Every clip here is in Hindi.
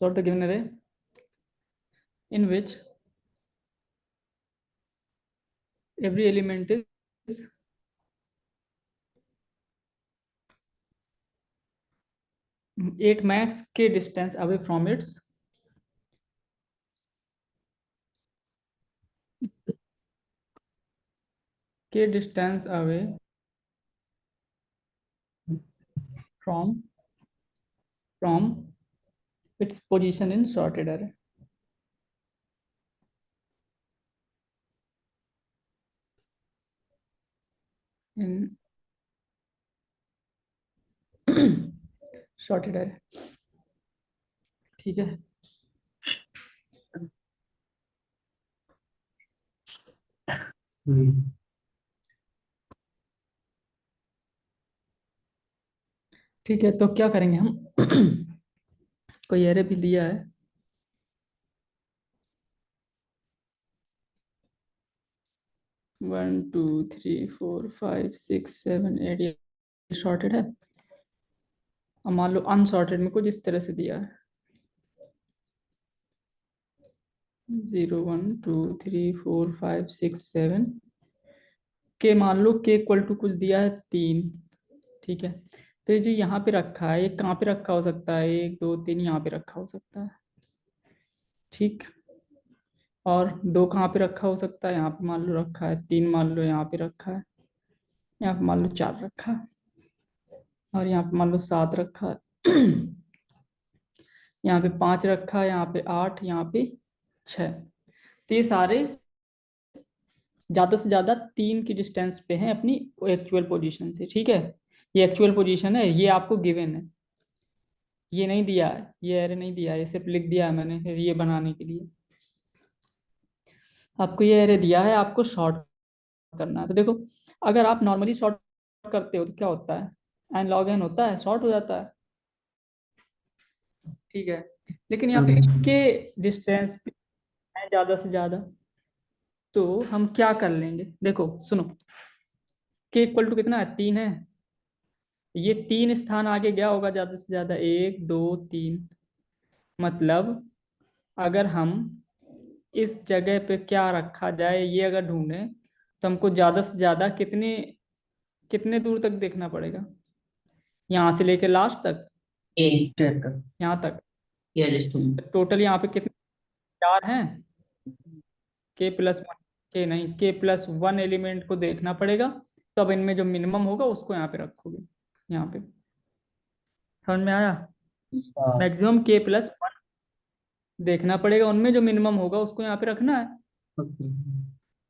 sort the given array in which every element is 8 max k distance away from its k distance away from its position in sorted array. In sorted array. ठीक है। ठीक है, तो क्या करेंगे हम कोई एरे भी दिया है, one two three four five six seven eight, ये सॉर्टेड है। अब मान लो अनसॉर्टेड में कुछ इस तरह से दिया है, 0 1 2 3 4 5 6 7 के, मान लो के इक्वल टू कुछ दिया है 3। ठीक है, तो ये जो यहाँ पे रखा है, ये कहाँ पे रखा हो सकता है? 1 2 3 यहाँ पे रखा हो सकता है। ठीक, और 2 कहाँ पे रखा हो सकता है? यहाँ पे मान लो रखा है। 3 मान लो यहाँ पे रखा है। यहाँ पे मान लो 4 रखा है, और यहाँ पे मान लो 7 रखा है। यहाँ पे 5 रखा है, यहाँ पे 8, यहाँ पे 6। तो ये सारे ज्यादा से ज्यादा 3 की डिस्टेंस पे हैं अपनी एक्चुअल पोजीशन से। ठीक है, ये एक्चुअल पोजीशन है, ये आपको गिवन है, ये नहीं दिया है, ये एरे नहीं दिया है, ये सिर्फ लिख दिया है मैंने ये बनाने के लिए। आपको ये एरे दिया है, आपको शॉर्ट करना है। तो देखो, अगर आप नॉर्मली शॉर्ट करते हो तो क्या होता है? एन लॉग एन होता है, शॉर्ट हो जाता है। ठीक है, लेकिन यहाँ पे के डिस्टेंस पे है ज्यादा से ज्यादा, तो हम क्या कर लेंगे? देखो सुनो, के इक्वल टू कितना है? 3 है। ये 3 स्थान आगे गया होगा ज्यादा से ज्यादा, 1 2 3। मतलब अगर हम इस जगह पे क्या रखा जाए ये अगर ढूंढे, तो हमको ज्यादा से ज्यादा कितने कितने दूर तक देखना पड़ेगा? यहाँ से लेके लास्ट तक, एट तक। यहाँ तक। ये डिस्टेंस। टोटल यहाँ पे कितने? 4 हैं। के प्लस वन, के नहीं, के प्लस वन एलिमेंट को देखना पड़ेगा। तब इनमें जो मिनिमम होगा उसको यहाँ पे रखोगे, यहाँ पे। समझ में आया? मैक्सिमम के प्लस वन देखना पड़ेगा, उनमें जो मिनिमम होगा उसको यहाँ पे रखना है।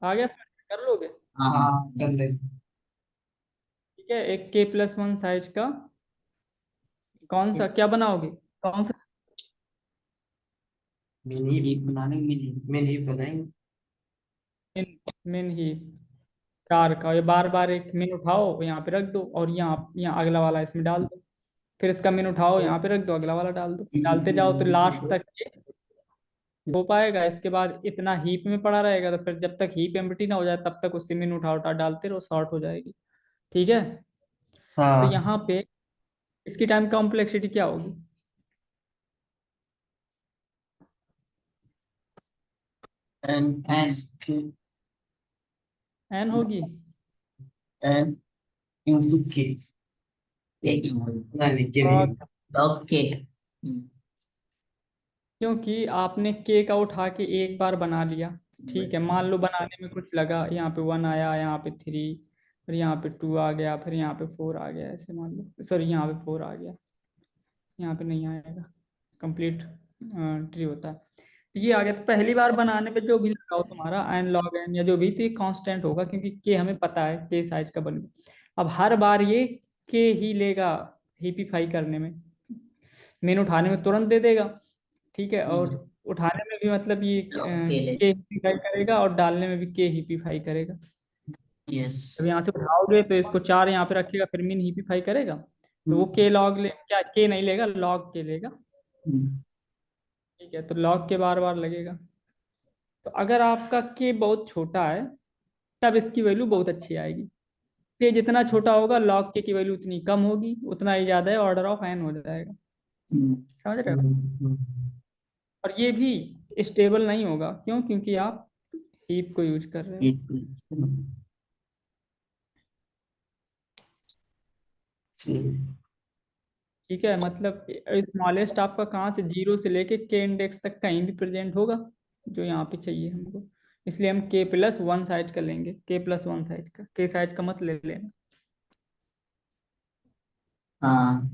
आ गया समझ में? कर लोगे? हाँ कर ले। ठीक है, एक के प्लस वन साइज का कौन सा क्या बनाओगे? कौन सा? मिनी डीप बनाने, मिनी मिनी बनाएंगे। मिन, मिन ही 4 का। ये बार बार एक मिन उठाओ यहाँ पे रख दो, और यहाँ अगला वाला इसमें डाल दो। फिर इसका मिन उठाओ यहाँ पे रख दो, अगला वाला डाल दो, डालते जाओ तो लास्ट तक ये हो पाएगा। इसके बाद इतना हीप में पड़ा रहेगा, तो फिर जब तक हीप एम्प्टी ना हो जाए तब तक उससे मिन उठा उठा डालते रहो, शॉर्ट हो जाएगी। ठीक है, तो हाँ। यहाँ पे इसकी टाइम कॉम्प्लेक्सिटी क्या होगी? एन एस के एन होगी। एन इंटू के। और ओके। क्योंकि आपने के का उठा के एक बार बना लिया। ठीक है, मान लो बनाने में कुछ लगा, यहाँ पे 1 आया, यहाँ पे 3, फिर यहाँ पे 2 आ गया, फिर यहाँ पे 4 आ गया, ऐसे मान लो। सॉरी, यहाँ पे 4 आ गया, यहाँ पे नहीं आएगा, कंप्लीट ट्री होता है। तो ये आ गया, तो पहली बार बनाने पे जो भी लगा हो तुम्हारा एन लॉग एन या जो भी, तो ये कांस्टेंट होगा, क्योंकि के हमें पता है के साइज का बन। अब हर बार ये के ही लेगा हिपिफाई करने में, मेन उठाने में तुरंत दे देगा। ठीक है, और उठाने में भी मतलब ये अकेले। के हिपिफाई करेगा, और डालने में भी के हिपिफाई करेगा। यस। जब यहाँ से उठाओगे तो इसको 4 यहाँ पे रखेगा, फिर मिन हिपिफाई करेगा, तो वो के लॉग ले, क्या के नहीं लेगा, लॉग के लेगा। ठीक है, तो लॉग के बार बार लगेगा। तो अगर आपका के बहुत छोटा है, तब इसकी वैल्यू बहुत अच्छी आएगी। के जितना छोटा होगा, लॉग के की वैल्यू उतनी कम होगी, उतना ही ज्यादा है, ऑर्डर ऑफ एन हो जाएगा। समझ रहे हो? और ये भी स्टेबल नहीं होगा, क्यों? क्योंकि आप हीप को यूज कर रहे हो। एक ठीक है, मतलब स्मॉलेस्ट आपका कहाँ से, जीरो से लेके के इंडेक्स तक कहीं भी प्रेजेंट होगा, जो यहाँ पे चाहिए हमको। इसलिए हम के प्लस वन साइड का लेंगे, के प्लस वन साइड का, के साइड का मत ले लेना। हाँ।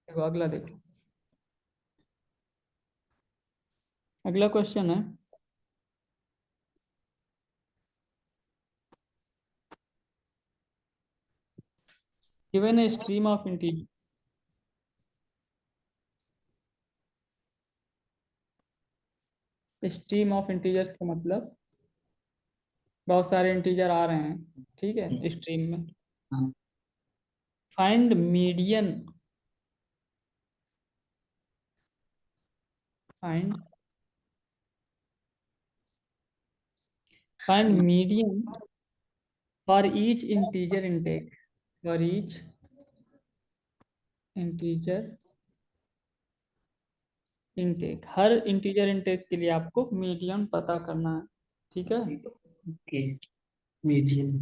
देखो अगला, देखो अगला क्वेश्चन है, given a stream of integers. Stream of integers का मतलब बहुत सारे इंटीजर आ रहे हैं, ठीक है, स्ट्रीम में। हाँ। Find median, find find median for each integer intake, for each integer intake, her integer intake के लिए आपको मीडियन पता करना है, ठीक है। ओके। मीडियम।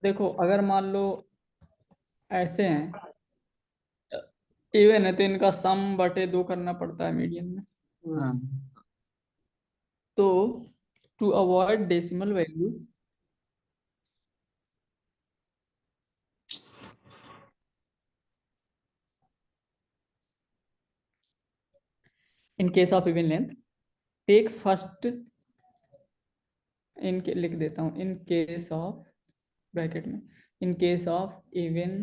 देखो अगर मान लो ऐसे हैं, इवन है तो इनका सम बटे दो करना पड़ता है मीडियन में। हाँ। तो to avoid decimal values, in case of even length, take first, इनके लिख देता हूँ, इन केस ऑफ, ब्रैकेट में, in case of even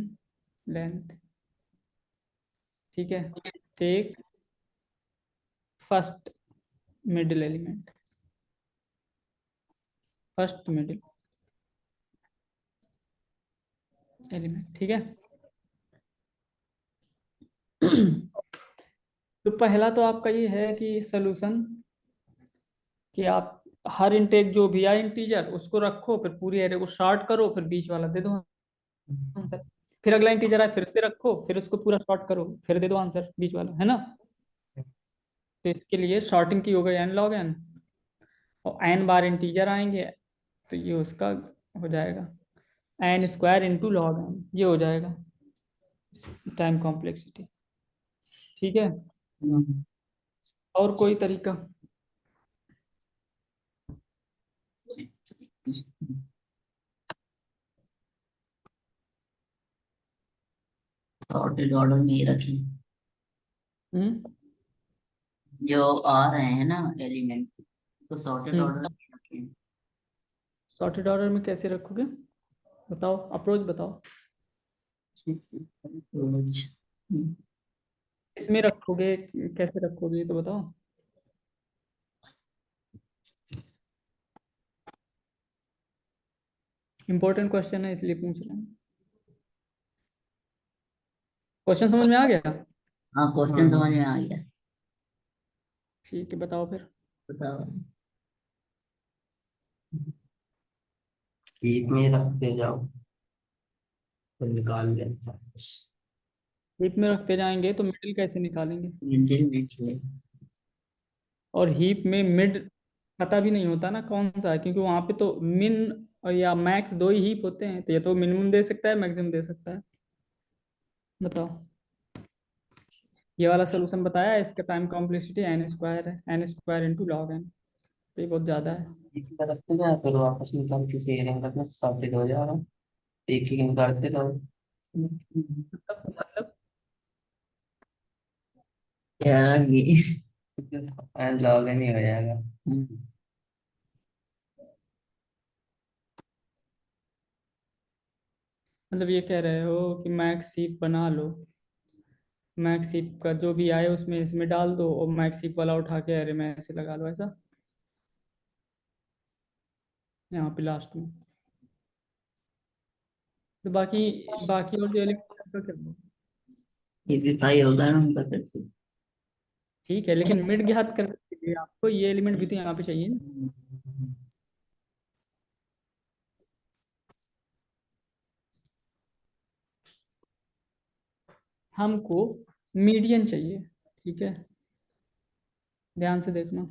length, ठीक है, take first middle element, first middle element, ठीक है। तो पहला तो आपका ये है कि सोल्यूशन, कि आप हर इंटेक जो भी आए इंटीजर उसको रखो, फिर पूरी एरे को शॉर्ट करो, फिर बीच वाला दे दो आंसर। फिर अगला इंटीजर आए फिर से रखो, फिर उसको पूरा शॉर्ट करो, फिर दे दो आंसर बीच वाला, है ना। तो इसके लिए शॉर्टिंग की हो गई एन लॉग एन, और एन बार इंटीजर आएंगे, तो ये उसका हो जाएगा N square into log N, ये हो जाएगा टाइम कॉम्प्लेक्सिटी, ठीक है। और कोई तरीका? सॉर्टेड ऑर्डर में ही रखी, हम्म जो आ रहे हैं ना एलिमेंट, तो सॉर्टेड ऑर्डर हम्म में रखे। सॉर्टेड ऑर्डर में कैसे रखोगे, बताओ, अप्रोच बताओ। इसमें रखोगे, कैसे रखोगे ये तो बताओ। इंपॉर्टेंट क्वेश्चन है इसलिए पूछ रहे हैं। क्वेश्चन समझ में आ गया? हाँ, क्वेश्चन समझ में आ गया। ठीक है, बताओ फिर। बताओ। हीप में रखते जाओ तो निकाल लेते हैं। हीप में रखते जाएंगे तो मिडिल कैसे निकालेंगे? मिडिल में छुए। और हीप में मिड पता भी नहीं होता ना कौन सा है, क्योंकि वहां पे तो मिन या मैक्स दो ही हीप होते हैं, तो ये तो मिनिमम दे सकता है, मैक्सिमम दे सकता है। बताओ, ये वाला सोल्यूशन बताया है, इसका टाइम कॉम्प्लेक्सिटी एन स्क्वायर है, N square into log N, तो ये बहुत ज्यादा है। इसी तरह रखते जाओ फिर वापस निकाल किसी एरिया में रखना सॉर्टेड हो जाएगा। एक एक निकालते रहो। मतलब क्या ये? लॉग इन ही हो जाएगा। मतलब ये कह रहे हो कि मैक्स हीप बना लो, मैक्स हीप का जो भी आए उसमें इसमें डाल दो, और मैक्स हीप वाला उठा के अरे में ऐसे लगा लो, ऐसा यहाँ पे लास्ट में। तो बाकी बाकी और जो एलिमेंट का क्या हुआ? ये भी ट्राई होगा ना उनका फिर से। ठीक है, लेकिन मिड ज्ञात करने के लिए आपको ये एलिमेंट भी तो यहाँ पे चाहिए ना। हमको मीडियन चाहिए, ठीक है, ध्यान से देखना।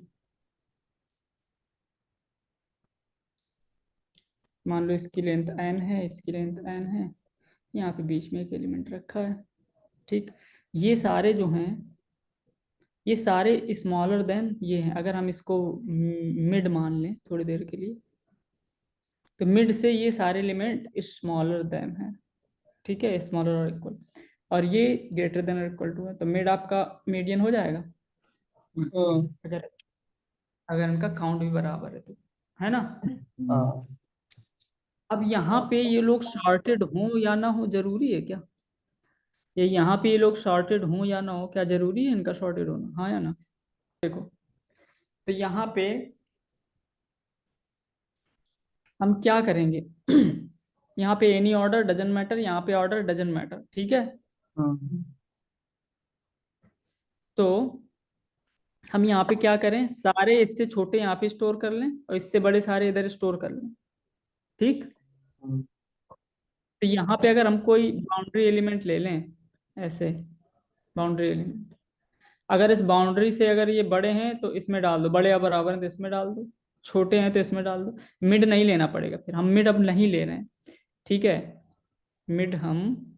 मान लो इसकी लेंथ n है, इसकी लेंथ n है, यहाँ पे बीच में एक एलिमेंट रखा है, ठीक। ये सारे जो हैं, ये सारे स्मॉलर देन ये हैं। अगर हम इसको मिड मान लें थोड़ी देर के लिए, तो मिड से ये सारे एलिमेंट स्मॉलर देन है, ठीक है, स्मॉलर और इक्वल, और ये ग्रेटर देन और इक्वल टू है, तो मिड आपका मीडियन हो जाएगा। अगर अगर इनका काउंट भी बराबर है तो, है ना। हाँ। अब यहाँ पे ये लोग शॉर्टेड हों या ना हो, जरूरी है क्या? ये यहाँ पे ये लोग शॉर्टेड हों या ना हो, क्या जरूरी है इनका शॉर्टेड होना, हाँ या ना? देखो, तो यहाँ पे हम क्या करेंगे? यहाँ पे एनी ऑर्डर डजन मैटर, यहाँ पे ऑर्डर डजन मैटर, ठीक है। तो हम यहाँ पे क्या करें, सारे इससे छोटे यहाँ पे स्टोर कर लें और इससे बड़े सारे इधर स्टोर कर लें, ठीक। तो यहाँ पे अगर हम कोई बाउंड्री एलिमेंट ले लें, ऐसे बाउंड्री एलिमेंट, अगर इस बाउंड्री से अगर ये बड़े हैं तो इसमें डाल दो, बड़े या बराबर हैं तो इसमें डाल दो, छोटे हैं तो इसमें डाल दो। मिड नहीं लेना पड़ेगा, फिर हम मिड अब नहीं ले रहे हैं, ठीक है। मिड हम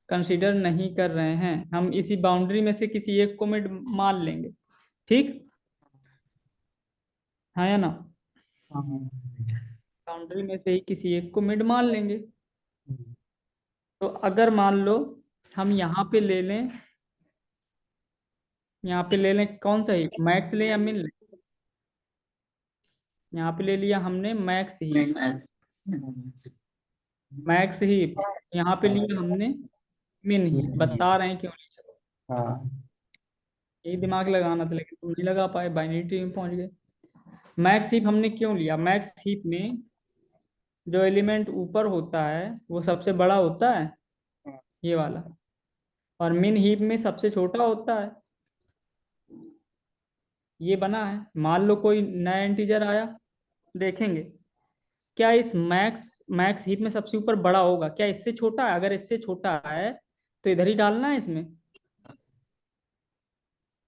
कंसीडर नहीं कर रहे हैं, हम इसी बाउंड्री में से किसी एक को मिड मान लेंगे, ठीक, हाँ या ना। बाउंड्री में से ही किसी एक को मिड मान लेंगे। तो अगर मान लो हम यहाँ पे ले लें, यहाँ पे ले लें कौन सा ही, मैक्स ले या मिन ले? यहाँ पे ले लिया हमने मैक्स ही, मैक्स ही। यहाँ पे लिया हमने मिन ही, बता रहे हैं क्यों लिया। हाँ। यही दिमाग लगाना था लेकिन तुम नहीं लगा पाए, बाइनरी ट्री में पहुंच गए। मैक्स हीप हमने क्यों लिया? मैक्स हीप में जो एलिमेंट ऊपर होता है वो सबसे बड़ा होता है, ये वाला, और मिन हीप में सबसे छोटा होता है, ये बना है। मान लो कोई नया इंटीजर आया, देखेंगे क्या इस मैक्स मैक्स हीप में सबसे ऊपर बड़ा होगा, क्या इससे छोटा है? अगर इससे छोटा है तो इधर ही डालना है इसमें।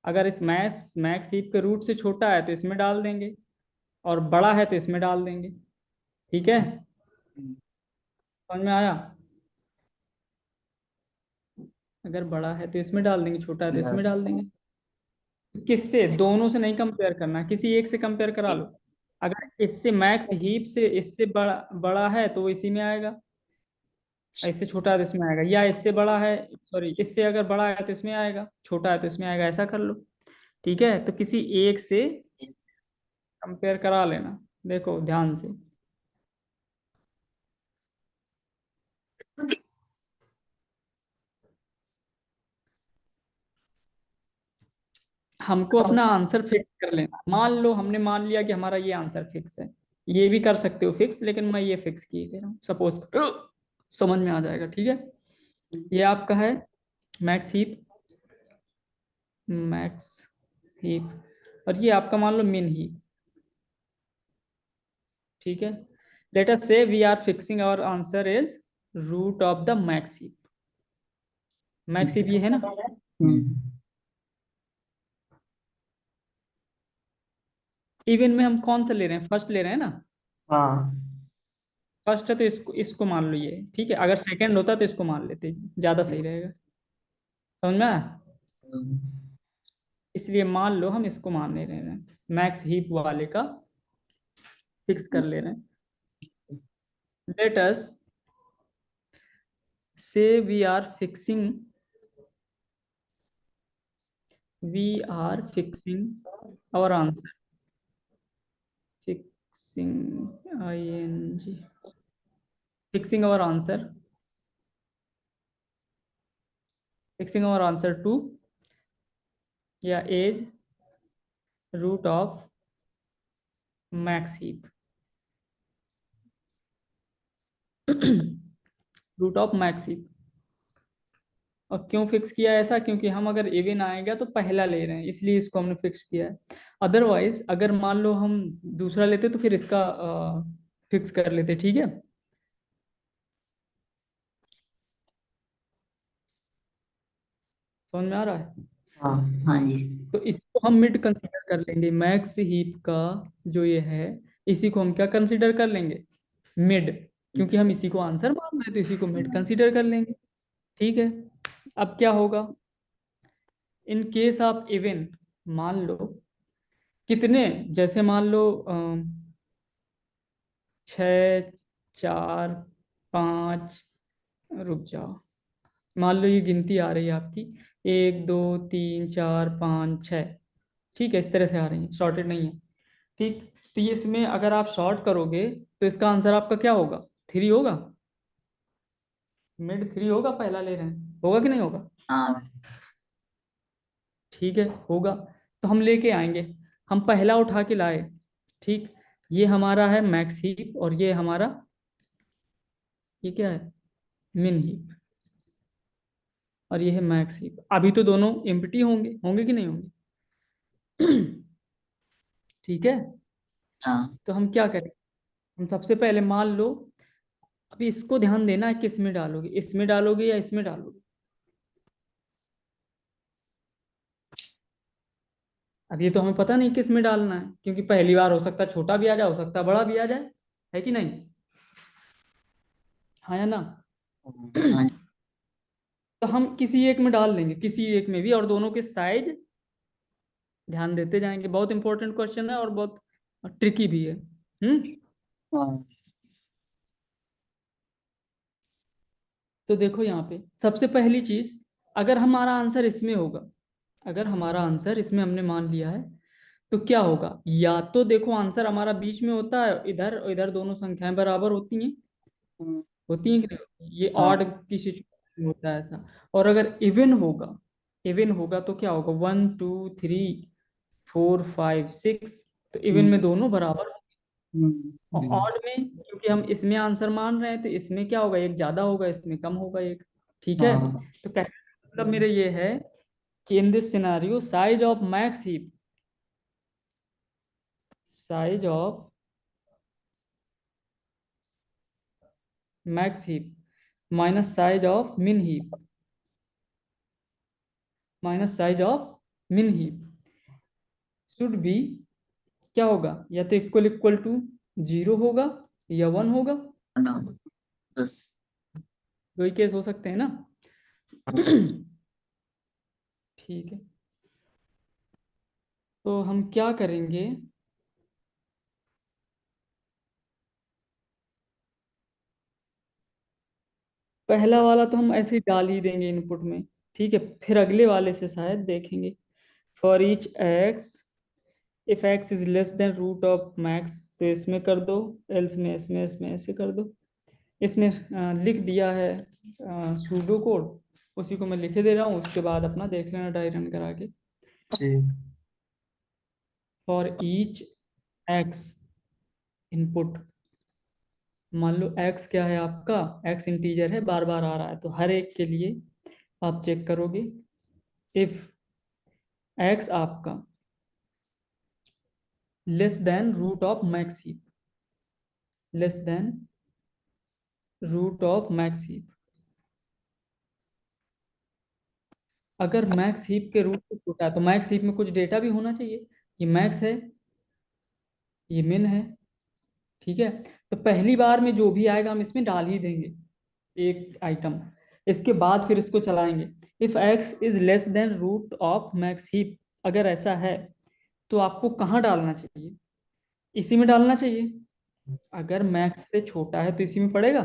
अगर इस मैक्स मैक्स हीप के रूट से छोटा है तो इसमें डाल देंगे, और बड़ा है तो इसमें डाल देंगे, ठीक है, समझ में आया? अगर बड़ा है तो इसमें डाल देंगे, छोटा है तो इसमें डाल देंगे। किससे? दोनों से नहीं कंपेयर करना, किसी एक से कंपेयर करा लो। अगर इससे मैक्स हीप से इससे बड़ा बड़ा है तो वो इसी में आएगा, इससे छोटा है तो इसमें आएगा, या इससे बड़ा है, सॉरी, इससे अगर बड़ा है तो इसमें आएगा, छोटा है तो इसमें आएगा, ऐसा कर लो, ठीक है। तो किसी एक से कंपेयर करा लेना, देखो ध्यान से। हमको अपना आंसर फिक्स कर लेना। मान लो हमने मान लिया कि हमारा ये आंसर फिक्स है, ये भी कर सकते हो फिक्स, लेकिन मैं ये फिक्स किए दे रहा हूँ, सपोज समझ में आ जाएगा, ठीक है। ये आपका है मैक्स हीप, मैक्स हीप, और ये आपका मान लो मिन हीप, ठीक है। Let us say we are fixing our answer is root of the max heap. Max heap ये है ना, इवन में हम कौन सा ले रहे हैं, फर्स्ट ले रहे हैं ना। हाँ। फर्स्ट है तो इसको इसको मान लो ये, ठीक है। अगर सेकंड होता तो इसको मान लेते, ज्यादा सही रहेगा, समझ में आया? इसलिए मान लो हम इसको मान ले रहे हैं, मैक्स हीप वाले का फिक्स कर ले रहे हैं। Let us say we are fixing our answer, fixing ing, fixing our answer, fixing our answer to, या as root of max heap, root of max heap. और क्यों फिक्स किया ऐसा? क्योंकि हम अगर इवन आएगा तो पहला ले रहे हैं, इसलिए इसको हमने फिक्स किया है। अदरवाइज अगर मान लो हम दूसरा लेते तो फिर इसका फिक्स कर लेते, ठीक है। समझ में आ रहा है? हाँ। हाँ जी। तो इसको हम मिड कंसीडर कर लेंगे, मैक्स हीप का जो ये है, इसी को हम क्या कंसीडर कर लेंगे, मिड, क्योंकि हम इसी को आंसर मान रहे हैं तो इसी को मिड कंसीडर कर लेंगे। ठीक है। अब क्या होगा, इन केस ऑफ इवन, मान लो कितने, जैसे मान लो 6 4 5, रुक जाओ, मान लो ये गिनती आ रही है आपकी 1 2 3 4 5 6, ठीक है, इस तरह से आ रही है, शॉर्टेड नहीं है। ठीक, तो ये इसमें अगर आप शॉर्ट करोगे तो इसका आंसर आपका क्या होगा, 3 होगा, मिड 3 होगा, पहला ले रहे हैं, होगा कि नहीं होगा? हाँ। ठीक है, होगा। तो हम लेके आएंगे, हम पहला उठा के लाए, ठीक, ये हमारा है मैक्स हीप और ये हमारा, ये क्या है, मिन हीप, और ये है मैक्स हीप। अभी तो दोनों एम्प्टी होंगे, होंगे कि नहीं होंगे? ठीक है। हाँ। तो हम क्या करें, हम सबसे पहले मान लो, अभी इसको ध्यान देना है, किस में डालोगे, इसमें डालोगे या इसमें डालोगे? अब ये तो हमें पता नहीं किस में डालना है, क्योंकि पहली बार हो सकता है छोटा भी आ जाए, हो सकता है बड़ा भी आ जाए, है कि नहीं? हाँ या ना? हाँ जी। तो हम किसी एक में डाल लेंगे, किसी एक में भी, और दोनों के साइज ध्यान देते जाएंगे। बहुत इंपॉर्टेंट क्वेश्चन है और बहुत ट्रिकी भी है। हाँ। तो देखो यहाँ पे सबसे पहली चीज, अगर हमारा आंसर इसमें होगा, अगर हमारा आंसर इसमें हमने मान लिया है, तो क्या होगा, या तो देखो आंसर हमारा बीच में होता है, इधर और इधर दोनों संख्याएं बराबर होती हैं, हम्म, होती हैं कि नहीं होती हैं? ये ऑड हाँ। की सिचुएशन में होता है ऐसा। और अगर इवन होगा, इवन होगा तो क्या होगा, 1 2 3 4 5 6, तो इवन में हम्म, दोनों बराबर। हम्म, और ऑड में क्योंकि हम इसमें आंसर मान रहे हैं तो इसमें क्या होगा, एक ज्यादा होगा, इसमें कम होगा एक। ठीक है। हाँ। तो कहने का मतलब मेरे ये है कि in this scenario size of max heap, size of max heap minus size of मिन हीप, माइनस साइज ऑफ मिन हीप शुड बी, क्या होगा, या तो इक्वल इक्वल टू 0 होगा या 1 होगा। ना, बस। दो ही केस हो सकते हैं ना। ठीक है। तो हम क्या करेंगे, पहला वाला तो हम ऐसे ही डाल ही देंगे इनपुट में। ठीक है, फिर अगले वाले से शायद देखेंगे, for each X, if X is less than root of max, तो इसमें कर दो, एल्स में इसमें ऐसे कर दो। इसने लिख दिया है सूडो कोड, उसी को मैं लिखे दे रहा हूँ, उसके बाद अपना देख लेना डायरी रन करा के। ठीक। फॉर ईच एक्स इनपुट, मान लो एक्स क्या है आपका, एक्स इंटीजर है, बार बार आ रहा है, तो हर एक के लिए आप चेक करोगे, इफ एक्स आपका less than root of max heap, less than root of max heap, अगर मैक्स हीप के रूट से छोटा है तो मैक्स हीप में कुछ डेटा भी होना चाहिए, ये मैक्स है, ये मिन है। ठीक है। तो पहली बार में जो भी आएगा हम इसमें डाल ही देंगे एक आइटम, इसके बाद फिर इसको चलाएंगे। If X is less than root of max heap, अगर ऐसा है तो आपको कहाँ डालना चाहिए, इसी में डालना चाहिए। अगर मैक्स से छोटा है तो इसी में पड़ेगा,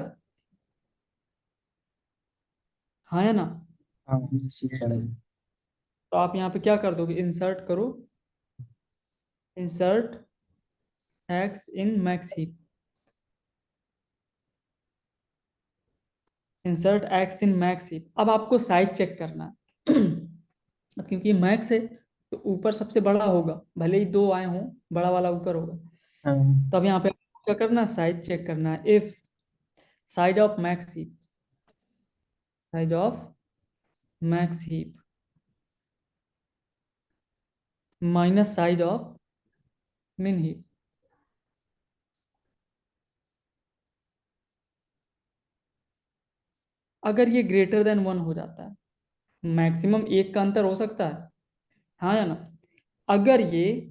हाँ या ना? हाँ, इसी पड़ेगा। तो आप यहाँ पे क्या कर दोगे, इंसर्ट करो, इंसर्ट एक्स इन मैक्स हीप, इंसर्ट एक्स इन मैक्स हीप। अब आपको साइज चेक करना है। अब क्योंकि मैक्स है तो ऊपर सबसे बड़ा होगा, भले ही दो आए हों, बड़ा वाला ऊपर होगा। हाँ। तो अब यहाँ पे आपको क्या करना है, साइज चेक करना है, if size of max heap, size of max heap minus size of मिन हीप, अगर ये ग्रेटर देन 1 हो जाता है, मैक्सिमम एक का अंतर हो सकता है, हाँ या ना? अगर ये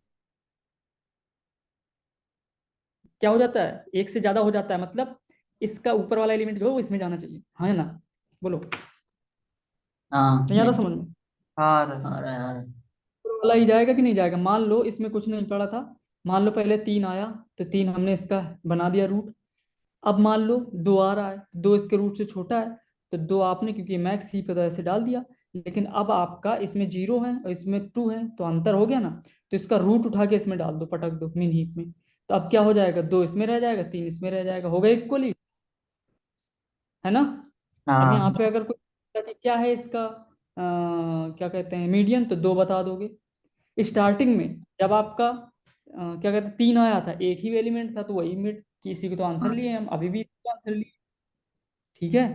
क्या हो जाता है, एक से ज्यादा हो जाता है, मतलब इसका ऊपर वाला एलिमेंट जो है वो इसमें जाना चाहिए, हाँ या ना? बोलो, हाँ नहीं आ रहा समझ में? हाँ आ रहा है आ रहा है। ऊपर वाला ही जाएगा कि नहीं जाएगा? मान लो इसमें कुछ नहीं पड़ा था, मान लो पहले 3 आया, तो 3 हमने इसका बना दिया रूट। अब मान लो 2 आ रहा है, 2 इसके रूट से छोटा है, तो 2 आपने क्योंकि मैक्स ही पे तो ऐसे डाल दिया। लेकिन अब आपका इसमें 0 है और इसमें 2 है, तो अंतर हो गया ना, तो इसका रूट उठा के इसमें डाल दो, पटक दो मिन हीप में। तो अब क्या हो जाएगा, 2 इसमें रह जाएगा, 3 इसमें रह जाएगा, हो गया इक्वली, है ना? अब यहाँ हाँ पे अगर कोई पूछता कि क्या है इसका क्या कहते हैं मीडियन, तो 2 बता दोगे। स्टार्टिंग में जब आपका क्या कहते हैं 3 आया था, एक ही एलिमेंट था, तो वही मिड किसी को तो आंसर हाँ लिए हम, अभी भी आंसर लिए, ठीक है?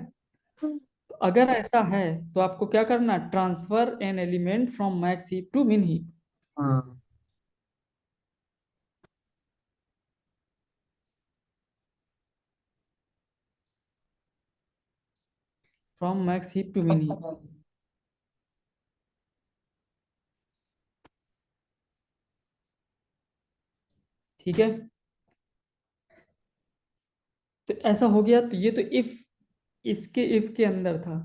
तो अगर ऐसा है तो आपको क्या करना है, transfer an element from max heap to min heap. हाँ from max heap to min heap, ठीक है? तो ऐसा हो गया, तो ये तो इफ, इसके इफ के अंदर था,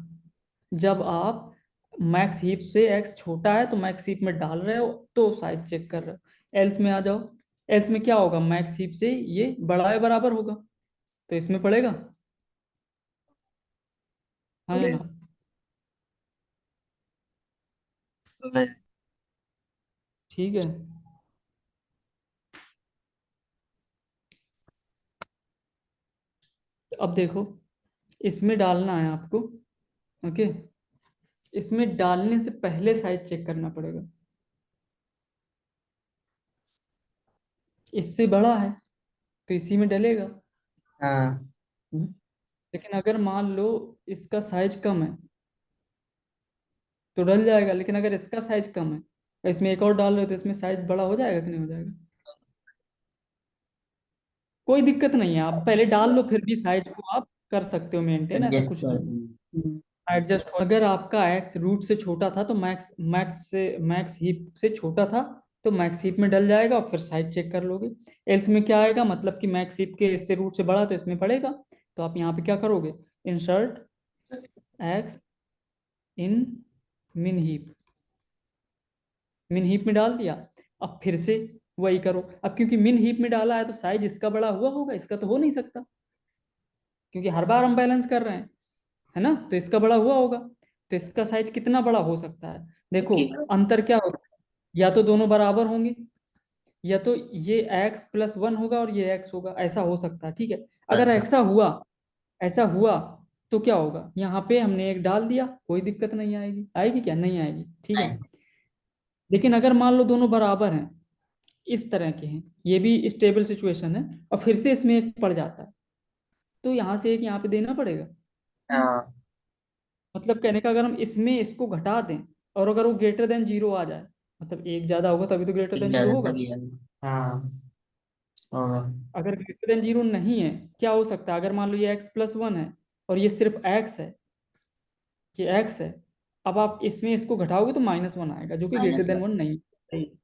जब आप मैक्स हीप से एक्स छोटा है तो मैक्स हीप में डाल रहे हो, तो साइज चेक कर रहे हो। एल्स में आ जाओ, एल्स में क्या होगा, मैक्स हीप से ये बड़ा है बराबर होगा, तो इसमें पड़ेगा, हाँ या ना? ठीक है, तो अब देखो, इसमें डालना है आपको, ओके? इसमें डालने से पहले साइज चेक करना पड़ेगा, इससे बड़ा है तो इसी में डलेगा। हाँ लेकिन अगर मान लो इसका साइज कम है तो डल जाएगा, लेकिन अगर इसका साइज कम है और इसमें एक और डाल रहे हो, तो इसमें साइज बड़ा हो जाएगा कि नहीं हो जाएगा? कोई दिक्कत नहीं है, आप पहले डाल लो, फिर भी साइज को आप कर सकते हो मेंटेन, ऐसा एडजस्ट कुछ कर नहीं। दूंगा। एडजस्ट, अगर आपका एक्स रूट से छोटा था तो मैक्स मैक्स हीप से छोटा था, तो मैक्स हीप में डल जाएगा और फिर साइज चेक कर लोगे। एल्स में क्या आएगा, मतलब कि मैक्स हीप के इससे रूट से बड़ा तो इसमें पड़ेगा, तो आप यहाँ पे क्या करोगे, इंसर्ट एक्स इन मिन हीप, मिन हीप में डाल दिया। अब फिर से वही करो, अब क्योंकि मिन हीप में डाला है तो साइज इसका बड़ा हुआ होगा, इसका तो हो नहीं सकता, क्योंकि हर बार हम बैलेंस कर रहे हैं, है ना? तो इसका बड़ा हुआ होगा, तो इसका साइज कितना बड़ा हो सकता है? देखो, देखिए अंतर क्या होगा, या तो दोनों बराबर होंगे, या तो ये x+1 होगा और ये x होगा, ऐसा हो सकता है, ठीक है? अगर ऐसा ऐसा हुआ तो क्या होगा, यहाँ पे हमने एक डाल दिया, कोई दिक्कत नहीं आएगी, आएगी क्या, नहीं आएगी, ठीक है? है। लेकिन अगर मान लो दोनों बराबर हैं, इस तरह के हैं, ये भी स्टेबल सिचुएशन है, और फिर से इसमें एक पड़ जाता है, तो यहाँ से एक यहाँ पे देना पड़ेगा। हाँ मतलब कहने का, अगर हम इसमें इसको घटा दें और अगर वो ग्रेटर देन 0 आ जाए, मतलब एक ज्यादा होगा तभी तो ग्रेटर एक देन 0 ज्यादा होगा। तभी आएगा। हाँ और अगर ग्रेटर देन 0 नहीं है, क्या हो सकता है, अगर मान लो ये x+1 है और ये सिर्फ x है, ये x है, अब आप इसमें इसको घटाओगे तो -1 आएगा, जो कि ग्रेटर माइनस देन वन 1 नहीं है, ठीक है?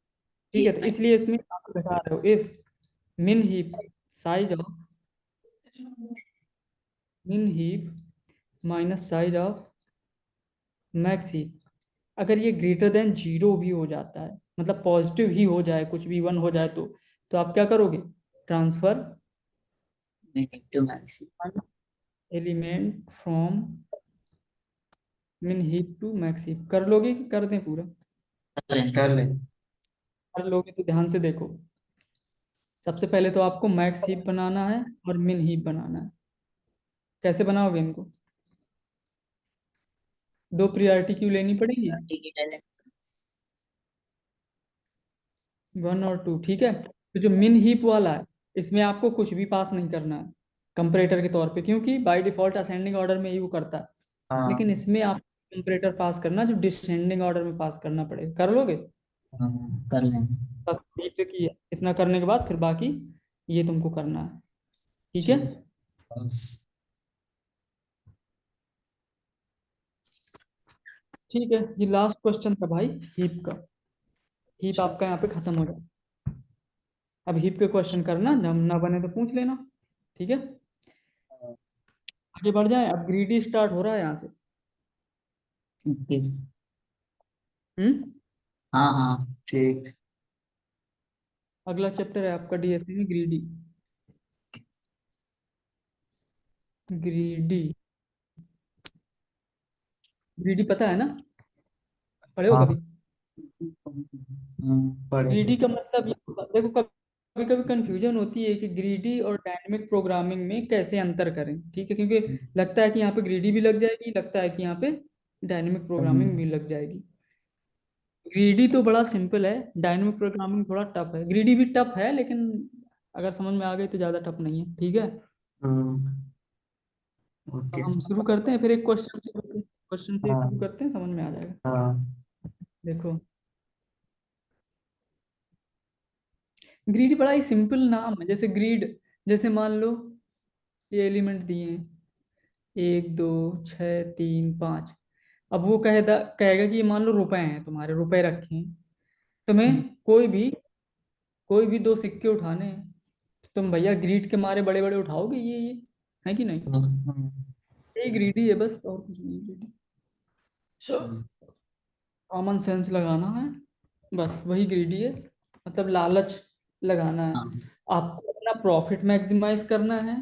ठीक तो है। इसलिए इसमें आप घटा रहे हो, इफ मिन हीप साइज ऑफ मिन heap minus size of max heap, अगर ये ग्रेटर देन 0 भी हो जाता है, मतलब पॉजिटिव ही हो जाए, कुछ भी 1 हो जाए, तो आप क्या करोगे, transfer min to max. Element from min heap to max heap कर लोगे कि कर दें पूरा? कर ले। कर लोगे तो ध्यान से देखो, सबसे पहले तो आपको मैक्स हीप बनाना है और मिन हीप बनाना है। कैसे बनाओगे इनको, दो प्रायोरिटी क्यों लेनी पड़ेगी, डिजिटल 1 और 2, ठीक है? तो जो मिन हीप वाला है, इसमें आपको कुछ भी पास नहीं करना है कंपैरेटर के तौर पे, क्योंकि बाय डिफॉल्ट असेंडिंग ऑर्डर में ही वो करता है। हाँ लेकिन इसमें आप कंपैरेटर पास करना जो डिसेंडिंग ऑर्डर में पास करना पड़ेगा, कर लोगे? हाँ, कर लेंगे। बस ये ट्रिक ही है, इतना करने के बाद फिर बाकी ये तुमको करना है, ठीक है? ठीक बस ठीक है, ये लास्ट क्वेश्चन था भाई हीप का। हीप आपका यहाँ पे खत्म हो जाए। अब हीप के क्वेश्चन करना, जब ना बने तो पूछ लेना। ठीक है, आगे बढ़ जाए। अब ग्रीडी स्टार्ट हो रहा है यहाँ से। ठीक। हम्म। हाँ हाँ ठीक। अगला चैप्टर है आपका डीएसए में ग्रीडी। ग्रीडी, ग्रीडी पता है ना, पढ़े हो हाँ। कभी? पढ़े थे। ग्रीडी का मतलब ये होता- देखो, कभी कभी कंफ्यूजन होती है कि ग्रीडी और डायनेमिक प्रोग्रामिंग में कैसे अंतर करें। ठीक है, क्योंकि लगता है कि यहाँ पे ग्रीडी भी लग जाएगी, लगता है कि यहाँ पे डायनेमिक प्रोग्रामिंग भी लग जाएगी। ग्रीडी तो बड़ा सिंपल है, डायनेमिक प्रोग्रामिंग थोड़ा टफ है। ग्रीडी भी टफ है, लेकिन अगर समझ में आ गई तो ज़्यादा टफ नहीं है। ठीक है, तो ओके। हम शुरू करते हैं, फिर एक क्वेश्चन से ही शुरू हाँ करते हैं, समझ में आ जाएगा। हाँ। देखो, ग्रीड बड़ा ही सिंपल नाम है। जैसे ग्रीड, जैसे मान लो ये एलिमेंट दिए हैं, 1 2 6 3 5। अब वो कहेगा कि ये मान लो रुपए हैं, तुम्हारे रुपए रखे हैं। तुम्हें कोई भी 2 सिक्के उठाने हैं, तुम भैया ग्रीड के मारे बड़े बड़े उठाओगे, ये है कि नहीं? ये ग्रीडी है बस, और कुछ नहीं ग्रीडी। कॉमन सेंस लगाना है, बस वही ग्रीडी है। मतलब लालच लगाना है। हाँ आपको अपना प्रॉफिट मैक्सिमाइज करना है,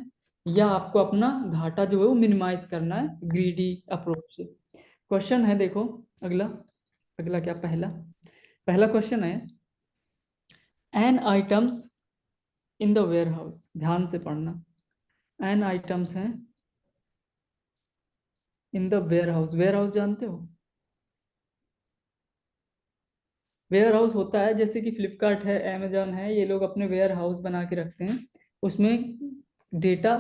या आपको अपना घाटा जो है वो मिनिमाइज करना है, ग्रीडी अप्रोच से। क्वेश्चन है, देखो अगला। अगला क्या, पहला पहला क्वेश्चन है, N items in the warehouse. ध्यान से पढ़ना। एन आइटम्स हैं in the warehouse. Warehouse जानते हो? वेयर हाउस होता है, जैसे कि फ्लिपकार्ट है, अमेजोन है, ये लोग अपने वेयर हाउस बना के रखते हैं। उसमें डेटा,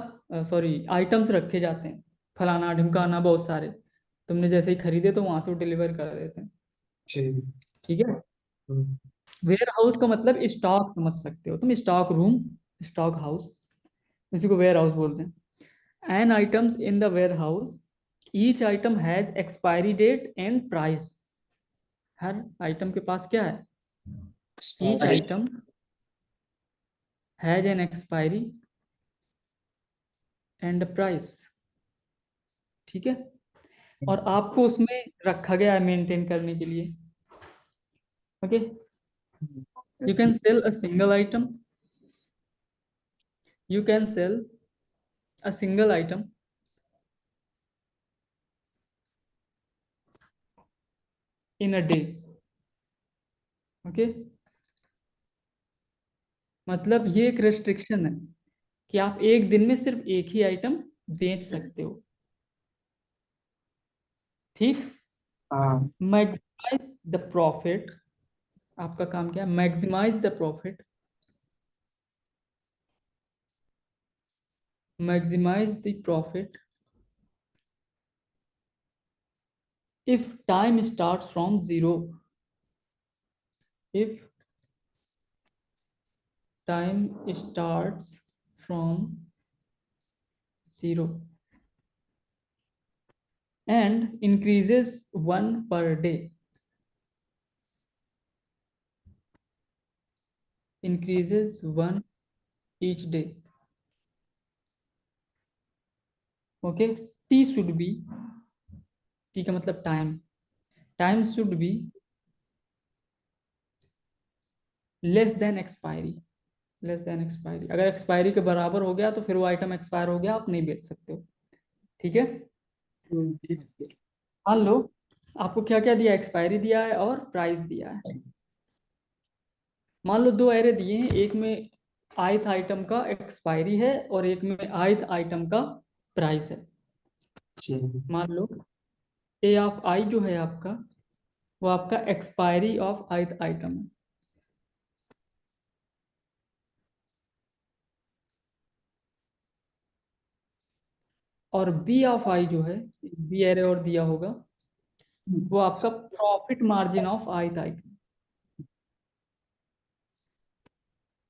सॉरी, आइटम्स रखे जाते हैं, फलाना ढिमकाना, बहुत सारे। तुमने जैसे ही खरीदे तो वहां से वो डिलीवर कर देते हैं। ठीक। ठीक है, वेयर हाउस का मतलब स्टॉक समझ सकते हो तुम, स्टॉक रूम, स्टॉक हाउस, इसी को वेयर हाउस बोलते हैं। N items in the warehouse, each item has expiry date and price. हर आइटम के पास क्या है? Each sorry. Item has an expiry and price. ठीक है, और आपको उसमें रखा गया है मेंटेन करने के लिए। Okay, you can sell a single item, you can sell a single item in a day. Okay, मतलब ये एक रेस्ट्रिक्शन है कि आप एक दिन में सिर्फ एक ही आइटम बेच सकते हो। ठीक, हाँ। Maximise the profit. आपका काम क्या है? Maximise the profit, maximise the profit if time start from zero. If time starts from zero and increases 1 per day, increases 1 each day. Okay, t should be, t का मतलब time, time should be less than expiry. Less than expiry, अगर एक्सपायरी के बराबर हो गया तो फिर वो आइटम एक्सपायर हो गया, आप नहीं बेच सकते हो। ठीक है, मान लो आपको क्या क्या दिया, एक्सपायरी दिया है और प्राइस दिया है। मान लो 2 एरे दिए हैं, एक में ith आइटम का एक्सपायरी है और एक में ith आइटम का प्राइस है। मान लो ए ऑफ आई जो है आपका, वो आपका एक्सपायरी ऑफ ith आइटम है। और बी ऑफ आई जो है, बी एरे और दिया होगा, वो आपका profit margin of ith item,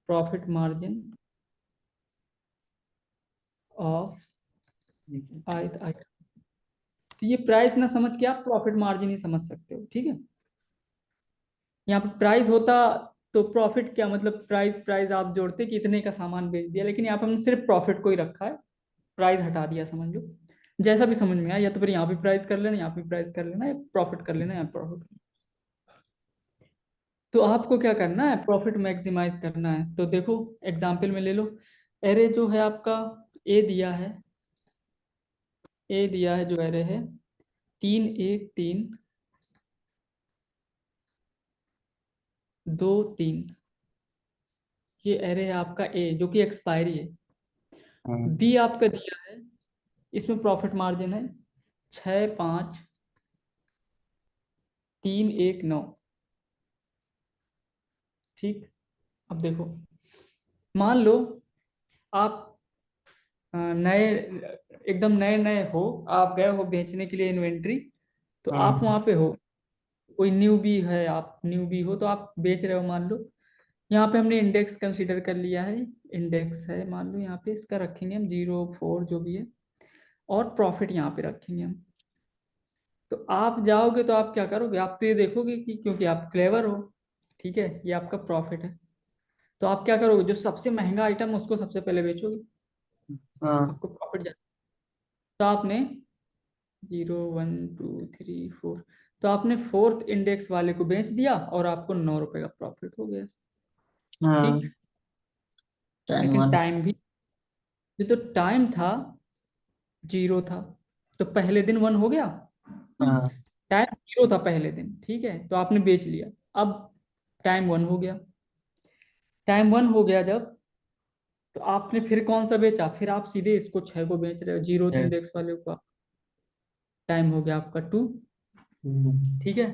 profit margin of ith item. तो ये प्राइस ना समझ के आप प्रॉफिट मार्जिन ही समझ सकते हो, ठीक है। यहाँ पे प्राइस होता तो प्रॉफिट क्या मतलब, प्राइस प्राइस आप जोड़ते कि इतने का सामान बेच दिया, लेकिन यहाँ पे हमने सिर्फ प्रॉफिट को ही रखा है, प्राइस हटा दिया, समझ लो। जैसा भी समझ में आया, या तो फिर यहाँ भी प्राइस कर लेना, यहाँ भी प्राइस कर लेना, या प्रॉफिट कर लेना, या प्रॉफिट। तो आपको क्या करना है, प्रॉफिट मैक्सिमाइज करना है। तो देखो एग्जाम्पल में ले लो, एरे जो है आपका ए दिया है, ए दिया है जो एरे है 3 1 3 2 3, ये एरे है आपका ए जो कि एक्सपायरी है। हाँ बी आपका दिया है, इसमें प्रॉफिट मार्जिन है 6 5 3 1 9, ठीक। अब देखो, मान लो आप नए, एकदम नए नए हो, आप गए हो बेचने के लिए इन्वेंट्री, तो आप हाँ वहां पे हो, कोई न्यू बी है, आप न्यू बी हो तो आप बेच रहे हो, मान लो। यहाँ पे हमने इंडेक्स कंसीडर कर लिया है, इंडेक्स है मान लो, यहाँ पे इसका रखेंगे हम 0 4 जो भी है, और प्रॉफिट यहाँ पे रखेंगे हम। तो आप जाओगे तो आप क्या करोगे, आप तो ये देखोगे कि क्योंकि आप क्लेवर हो, ठीक है, ये आपका प्रॉफिट है, तो आप क्या करोगे, जो सबसे महंगा आइटम उसको सबसे पहले बेचोगे, हाँ आपको प्रॉफिट जाए। तो आपने 0 1 2 3 4, तो आपने फोर्थ इंडेक्स वाले को बेच दिया और आपको 9 रुपए का प्रॉफिट हो गया, हाँ ठीक। टर्न लेकिन वन। टाइम भी, ये तो टाइम था 0 था, तो पहले दिन 1 हो गया, हाँ टाइम 0 था पहले दिन, ठीक है, तो आपने बेच लिया। अब टाइम 1 हो गया, टाइम 1 हो गया जब, तो आपने फिर कौन सा बेचा, फिर आप सीधे इसको 6 को बेच रहे हो, जीरो है। इंडेक्स वाले को। टाइम हो गया आपका 2, हम्म, ठीक है।